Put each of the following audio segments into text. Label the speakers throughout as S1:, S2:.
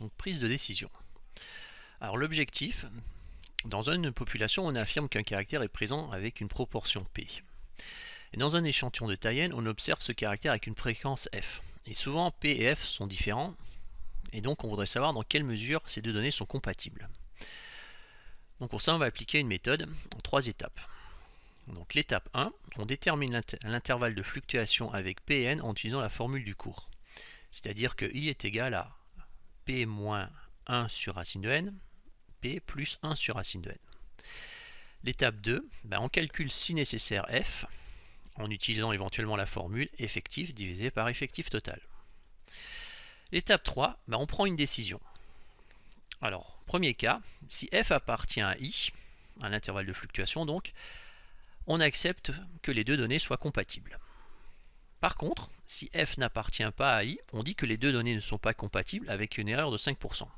S1: Donc, prise de décision. Alors l'objectif, dans une population, on affirme qu'un caractère est présent avec une proportion P. Et dans un échantillon de taille n, on observe ce caractère avec une fréquence f. Et souvent, P et f sont différents, et donc on voudrait savoir dans quelle mesure ces deux données sont compatibles. Donc pour ça, on va appliquer une méthode en 3 étapes. Donc l'étape 1, on détermine l'intervalle de fluctuation avec P et n en utilisant la formule du cours. C'est-à-dire que I est égal à P moins 1 sur racine de n, P plus 1 sur racine de n. L'étape 2, on calcule si nécessaire f, en utilisant éventuellement la formule effectif divisé par effectif total. L'étape 3, on prend une décision. Alors, premier cas, si f appartient à I, à l'intervalle de fluctuation donc, on accepte que les deux données soient compatibles. Par contre, si f n'appartient pas à I, on dit que les deux données ne sont pas compatibles avec une erreur de 5%.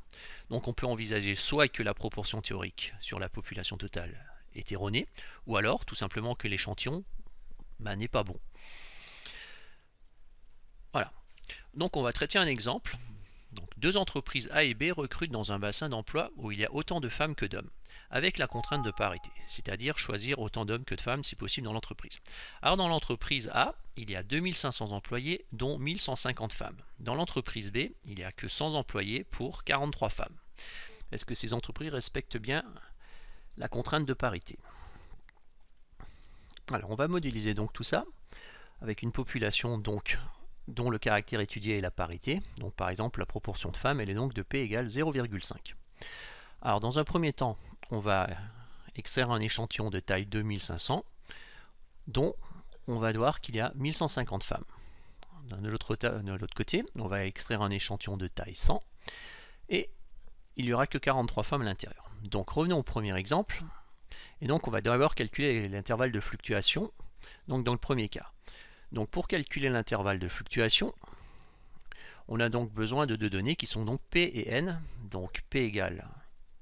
S1: Donc on peut envisager soit que la proportion théorique sur la population totale est erronée, ou alors tout simplement que l'échantillon n'est pas bon. Voilà. Donc on va traiter un exemple. Donc, deux entreprises A et B recrutent dans un bassin d'emploi où il y a autant de femmes que d'hommes, avec la contrainte de parité, c'est-à-dire choisir autant d'hommes que de femmes si possible dans l'entreprise. Alors dans l'entreprise A, il y a 2500 employés, dont 1150 femmes. Dans l'entreprise B, il n'y a que 100 employés pour 43 femmes. Est-ce que ces entreprises respectent bien la contrainte de parité? Alors on va modéliser donc tout ça avec une population dont le caractère étudié est la parité. Donc par exemple la proportion de femmes elle est donc de P égale 0,5. Alors dans un premier temps on va extraire un échantillon de taille 2500 dont on va voir qu'il y a 1150 femmes. De l'autre côté on va extraire un échantillon de taille 100 et il n'y aura que 43 femmes à l'intérieur. Donc revenons au premier exemple et donc on va d'abord calculer l'intervalle de fluctuation donc dans le premier cas. Donc pour calculer l'intervalle de fluctuation, on a donc besoin de deux données qui sont donc P et N. Donc P égale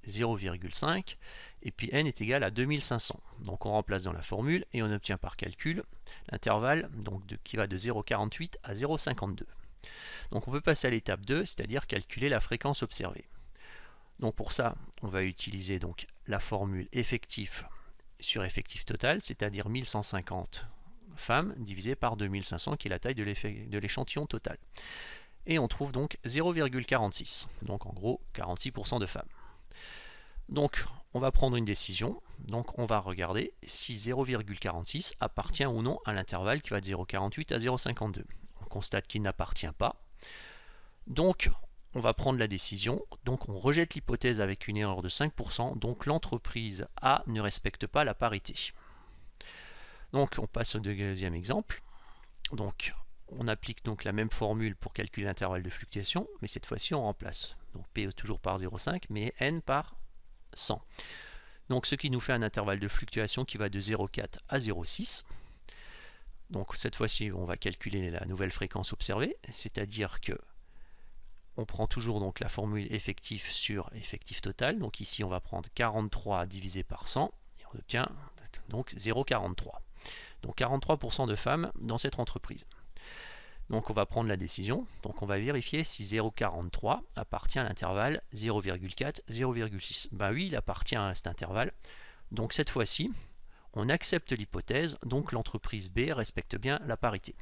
S1: 0,5 et puis N est égal à 2500. Donc on remplace dans la formule et on obtient par calcul l'intervalle qui va de 0,48 à 0,52. Donc on peut passer à l'étape 2, c'est-à-dire calculer la fréquence observée. Donc pour ça, on va utiliser donc la formule effectif sur effectif total, c'est-à-dire 1150 femmes divisé par 2500 qui est la taille de l'échantillon total. Et on trouve donc 0,46, donc en gros 46% de femmes. Donc on va prendre une décision, donc on va regarder si 0,46 appartient ou non à l'intervalle qui va de 0,48 à 0,52. On constate qu'il n'appartient pas. Donc on va prendre la décision, donc on rejette l'hypothèse avec une erreur de 5%, donc l'entreprise A ne respecte pas la parité. Donc on passe au deuxième exemple. Donc on applique donc la même formule pour calculer l'intervalle de fluctuation, mais cette fois-ci on remplace. Donc P toujours par 0,5, mais N par 100. Donc ce qui nous fait un intervalle de fluctuation qui va de 0,4 à 0,6. Donc cette fois-ci on va calculer la nouvelle fréquence observée, c'est-à-dire que on prend toujours donc la formule effectif sur effectif total. Donc ici on va prendre 43 divisé par 100 et on obtient donc 0,43. Donc 43% de femmes dans cette entreprise. Donc on va prendre la décision, donc on va vérifier si 0,43 appartient à l'intervalle 0,4, 0,6. Oui, il appartient à cet intervalle. Donc cette fois-ci, on accepte l'hypothèse, donc l'entreprise B respecte bien la parité.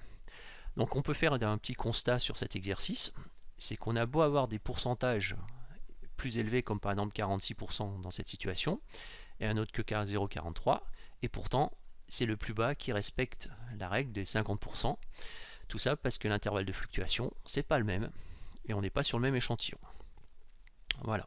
S1: Donc on peut faire un petit constat sur cet exercice, c'est qu'on a beau avoir des pourcentages plus élevés, comme par exemple 46% dans cette situation, et un autre que 0,43, et pourtant c'est le plus bas qui respecte la règle des 50%. Tout ça parce que l'intervalle de fluctuation, c'est pas le même, et on n'est pas sur le même échantillon. Voilà.